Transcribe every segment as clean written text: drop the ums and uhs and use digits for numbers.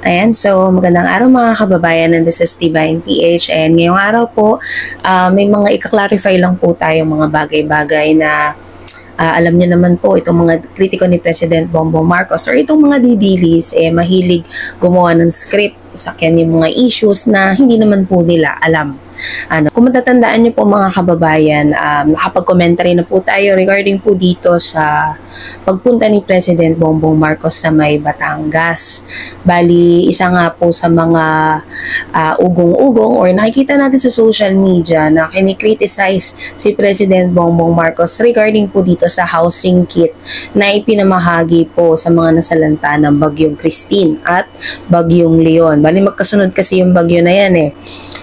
Ayan, so magandang araw mga kababayan, and this is Divine PH, and ngayong araw po, may mga ika-clarify lang po tayong mga bagay-bagay na alam niyo naman po, itong mga kritiko ni President Bongbong Marcos or itong mga didilis, mahilig gumawa ng script sa kanyang mga issues na hindi naman po nila alam. Kung matatandaan niyo po mga kababayan, nakapag-commentary na po tayo regarding po dito sa pagpunta ni President Bongbong Marcos sa may Batangas. Bali, isa nga po sa mga ugong-ugong or nakikita natin sa social media na kinikriticize si President Bongbong Marcos regarding po dito sa housing kit na ipinamahagi po sa mga nasalanta ng Bagyong Christine at Bagyong Leon. Bali, magkasunod kasi yung bagyo na yan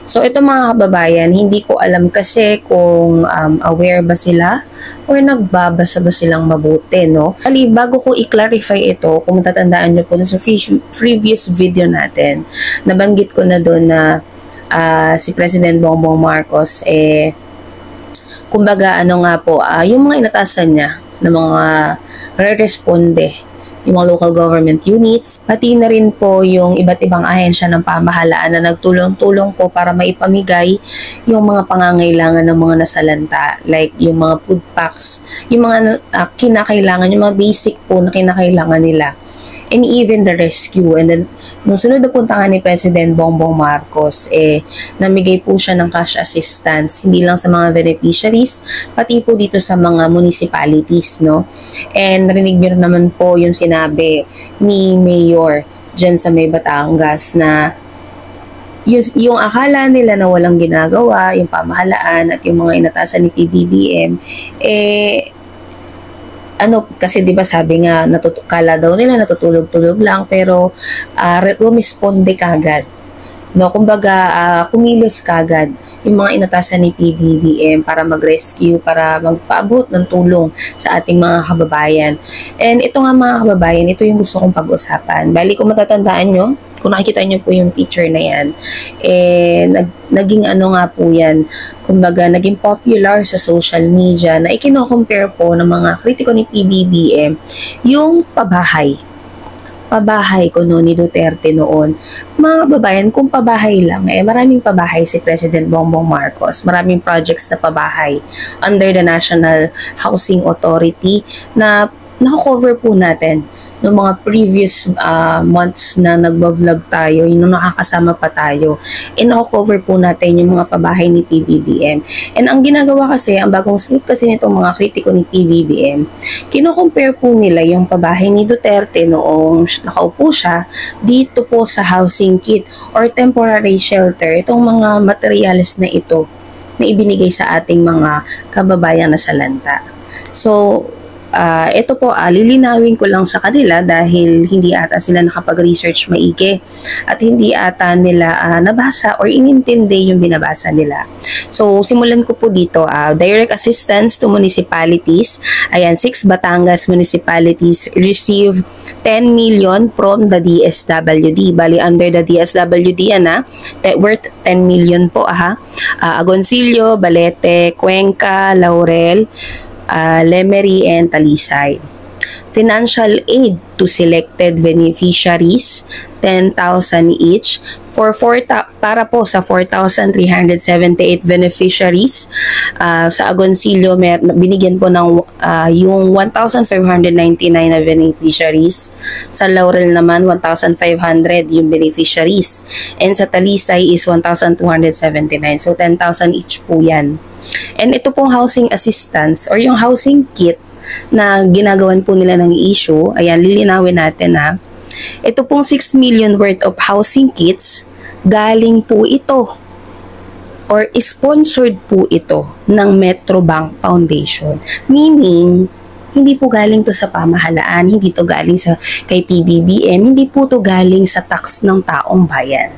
So, ito mga kababayan, hindi ko alam kasi kung aware ba sila or nagbabasa ba silang mabuti, no? Bali, bago ko i-clarify ito, kung matatandaan nyo po sa previous video natin, nabanggit ko na doon na si President Bongbong Marcos, kumbaga, yung mga inatasan niya na mga re-responde, yung mga local government units, pati na rin po yung iba't ibang ahensya ng pamahalaan na nagtulong-tulong po para maipamigay yung mga pangangailangan ng mga nasalanta, like yung mga food packs, yung mga kinakailangan, yung mga basic po na kinakailangan nila, and even the rescue. And then, nung sunod na punta nga ni President Bongbong Marcos, namigay po siya ng cash assistance, hindi lang sa mga beneficiaries, pati po dito sa mga municipalities, no? And narinig niyo naman po yung sinabi ni Mayor dyan sa may Batangas na yung akala nila na walang ginagawa, yung pamahalaan at yung mga inatasan ni PBBM, kasi 'di ba sabi nga kala daw nila natutulog-tulog lang, pero rumisponde kagad. No, kumbaga kumilos kagad yung mga inatasan ni PBBM para mag-rescue, para magpaabot ng tulong sa ating mga kababayan. And ito nga mga kababayan, ito yung gusto kong pag-usapan. Bali, kung matatandaan nyo, kung nakikita nyo po yung picture na yan, naging nga po yan, kumbaga naging popular sa social media na ikino-compare po ng mga kritiko ni PBBM yung pabahay ko no ni Duterte noon. Mga kababayan, kung pabahay lang, maraming pabahay si President Bongbong Marcos. Maraming projects na pabahay under the National Housing Authority na nako-cover po natin noong mga previous months na nagba-vlog tayo, yung nakakasama pa tayo. Nako-cover po natin yung mga pabahay ni PBBM. And ang ginagawa kasi, ang bagong script kasi nitong mga kritiko ni PBBM, kino-compare po nila yung pabahay ni Duterte noong nakaupo siya dito po sa housing kit or temporary shelter, itong mga materials na ito na ibinigay sa ating mga kababayang nasalanta. So, ito po, lilinawin ko lang sa kanila dahil hindi ata sila nakapag-research maigi at hindi ata nila nabasa or inintindi yung binabasa nila. So, simulan ko po dito, direct assistance to municipalities. Ayan, 6 Batangas municipalities receive 10 million from the DSWD. Bali, under the DSWD, worth 10 million po, Agoncillo, Balete, Cuenca, Laurel, Lemery, and Talisay. Financial aid to selected beneficiaries, 10,000 each para po sa 4,378 beneficiaries. Sa Agoncillo, binigyan po ng yung 1,599 na beneficiaries. Sa Laurel naman, 1,500 yung beneficiaries. And sa Talisay is 1,279. So, 10,000 each po yan. And ito pong housing assistance or yung housing kit na ginagawan po nila ng issue, ayan, lilinawin natin Ito pong 6 million worth of housing kits, galing po ito or sponsored po ito ng Metrobank Foundation. Meaning, hindi po galing to sa pamahalaan, hindi to galing kay PBBM, hindi po to galing sa tax ng taong bayan.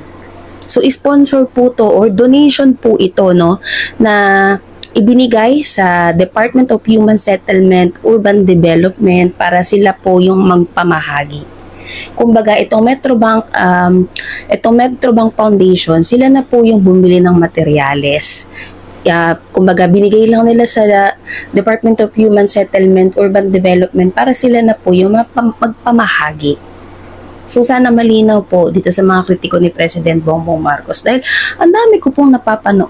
So, sponsor po to or donation po ito, no, na ibinigay sa Department of Human Settlement, Urban Development para sila po yung magpamahagi. Kumbaga, itong Metrobank Foundation, sila na po yung bumili ng materyales. Kumbaga, binigay lang nila sa Department of Human Settlement, Urban Development para sila na po yung magpamahagi. So sana malinaw po dito sa mga kritiko ni President Bongbong Marcos dahil ang dami ko pong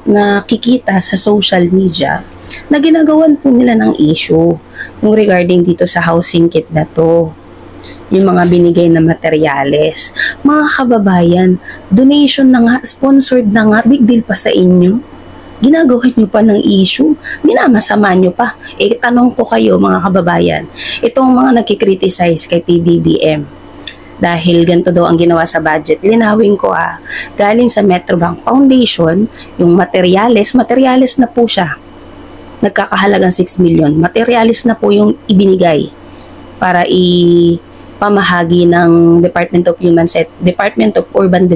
nakikita sa social media na ginagawan po nila ng issue yung regarding dito sa housing kit na to. Yung mga binigay na materyales. Mga kababayan, donation na nga, sponsored na nga, big deal pa sa inyo. Ginagawa nyo pa ng issue, minamasama nyo pa. Tanong ko kayo mga kababayan, itong mga nagkikriticize kay PBBM, dahil ganito daw ang ginawa sa budget, linawin ko galing sa Metrobank Foundation, yung materyales na po siya. Nagkakahalagang 6 million. Materialis na po yung ibinigay para pamahagi ng Department of Human Settlement Urban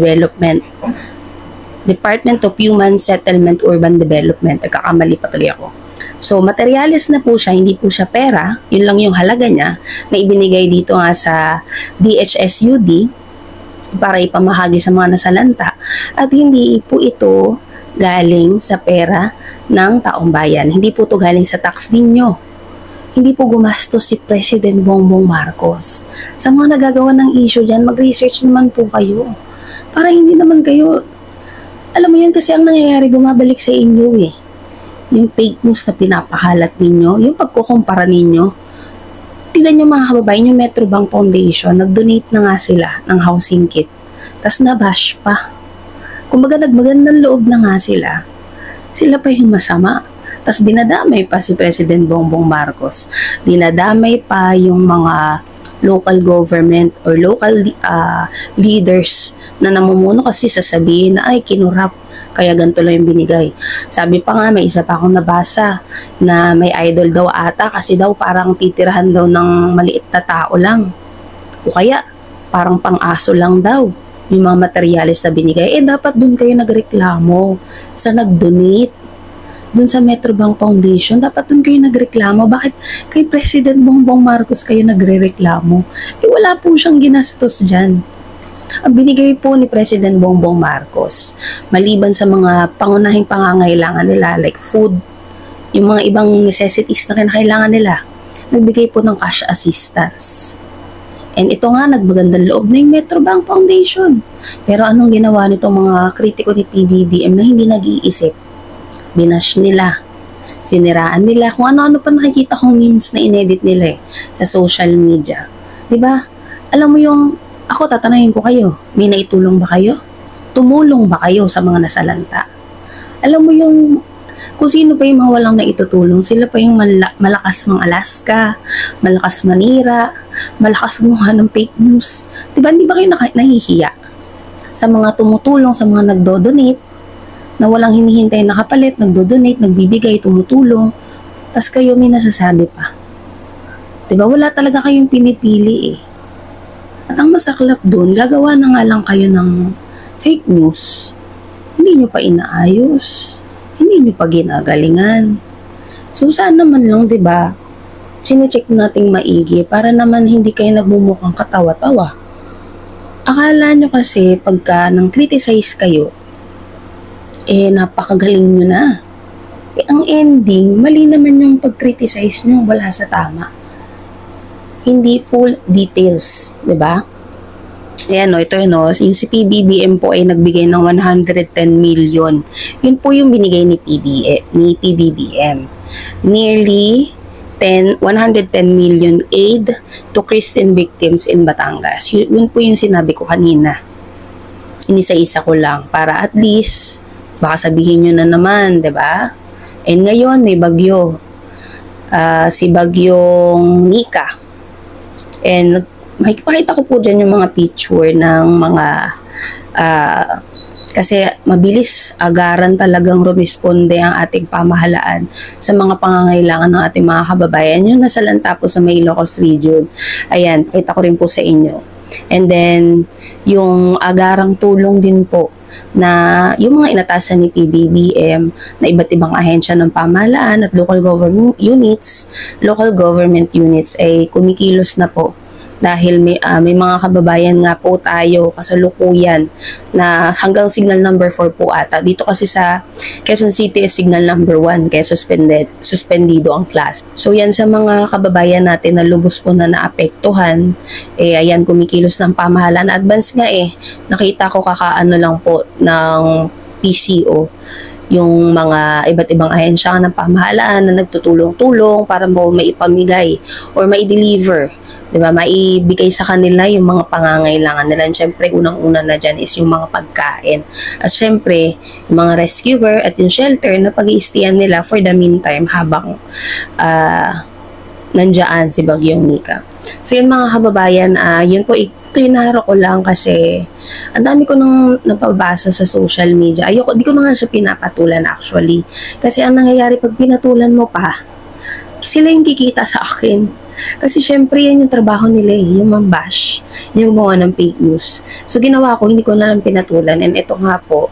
Development. Nagkakamali pa tuloy ako. So, materialis na po siya, hindi po siya pera. Yun lang yung halaga niya na ibinigay dito nga sa DHSUD para ipamahagi sa mga nasalanta. At hindi po ito galing sa pera ng taong bayan. Hindi po ito galing sa tax ninyo. Hindi po gumastos si President Bongbong Marcos. Sa mga nagagawa ng issue dyan, mag-research naman po kayo. Para hindi naman kayo, alam mo yun kasi ang nangyayari, bumabalik sa inyo Yung fake news na pinapakalat ninyo, yung pagkukumpara ninyo. Tignan nyo mga kababayan, yung Metrobank Foundation, nag-donate na nga sila ng housing kit. Tas nabash pa. Kumbaga nagmagandang loob na nga sila. Sila pa yung masama. Tas dinadamay pa si President Bongbong Marcos. Dinadamay pa yung mga local government or local leaders na namumuno kasi sasabihin na ay kinurap kaya ganito lang yung binigay. Sabi pa nga, may isa pa akong nabasa na may idol daw ata kasi daw parang titirahan daw ng maliit na tao lang. O kaya parang pang-aso lang daw yung mga materyales na binigay. Dapat dun kayo nagreklamo sa nag-donate. Dun sa Metrobank Foundation, dapat dun kayo nagreklamo. Bakit kay President Bongbong Marcos kayo nagre-reklamo? Wala po siyang ginastos dyan. Ang binigay po ni President Bongbong Marcos, maliban sa mga pangunahing pangangailangan nila like food, yung mga ibang necessities na kinakailangan nila, nagbigay po ng cash assistance. And ito nga, nagbagandang loob na yung Metrobank Foundation. Pero anong ginawa nitong mga kritiko ni PBBM na hindi nag-iisip? Binash nila, siniraan nila, kung ano-ano pa nakikita kong memes na inedit nila sa social media. Diba? Alam mo yung, ako tatanungin ko kayo, may naitulong ba kayo? Tumulong ba kayo sa mga nasalanta? Alam mo yung, kung sino pa yung mga walang naitutulong, sila pa yung malakas mang Alaska, malakas manira, malakas gumawa ng fake news. Diba? Hindi ba kayo nahihiya sa mga tumutulong, sa mga nagdo-donate, na walang hinihintay na kapalit, nagdo-donate, nagbibigay, tumutulong, tas kayo may nasasabi pa. Diba? Wala talaga kayong pinipili At ang masaklap doon, gagawa na nga lang kayo ng fake news. Hindi nyo pa inaayos. Hindi nyo pa ginagalingan. So, saan naman lang, diba, chinecheck nating maigi para naman hindi kayo nagmumukhang katawa-tawa. Akala nyo kasi pagka nang criticize kayo, napakagaling nyo na. Ang ending, mali naman yung pag-criticize nyo, wala sa tama. Hindi full details, di ba? Ayan ito yung si PBBM po ay nagbigay ng 110 million. Yun po yung binigay ni PBBM. Nearly 110 million aid to Christian victims in Batangas. Yun po yung sinabi ko kanina. Inisa-isa ko lang para at least baka sabihin nyo na naman, diba? And ngayon, may bagyo. Si bagyong Nika. And makikipakita ko po dyan yung mga picture ng mga kasi mabilis, agaran talagang rumisponde ang ating pamahalaan sa mga pangangailangan ng ating mga kababayan. Yung nasalanta po sa may Ilocos region. Ayan, kita ko rin po sa inyo. And then, yung agarang tulong din po na yung mga inatasan ni PBBM na iba't ibang ahensya ng pamahalaan at local government units ay kumikilos na po dahil may mga kababayan nga po tayo kasalukuyan na hanggang signal number 4 po ata. Dito kasi sa Quezon City is signal number 1 kaya suspendido ang class. So yan sa mga kababayan natin na lubos po na naapektuhan, ayan kumikilos ng pamahalaan. Advance nga nakita ko kakaano lang po ng PCO, yung mga iba't ibang ahensya ng pamahalaan na nagtutulong-tulong para mo maipamigay or mai-deliver, diba? Maibigay sa kanila yung mga pangangailangan nila. And syempre, unang-una na dyan is yung mga pagkain. At syempre, yung mga rescuer at yung shelter na pag-iistiyan nila for the meantime habang nandiyan si Bagyong Nika. So yun mga kababayan, yun po klinaro ko lang kasi ang dami ko nang napabasa sa social media. Di ko na nga siya pinapatulan actually. Kasi ang nangyayari pag pinatulan mo pa, sila yung kikita sa akin. Kasi syempre yan yung trabaho nila yung mambash, yung gumawa ng fake news. So ginawa ko, hindi ko na lang pinatulan. And ito nga po,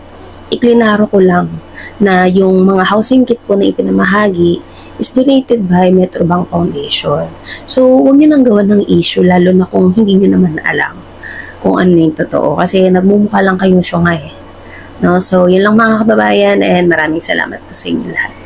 iklinaro ko lang na yung mga housing kit po na ipinamahagi is donated by Metrobank Foundation. So, huwag nyo nang gawan ng issue, lalo na kung hindi nyo naman alam kung ano yung totoo. Kasi nagmumukha lang kayong syungay. No? So, yun lang mga kababayan and maraming salamat po sa inyo lahat.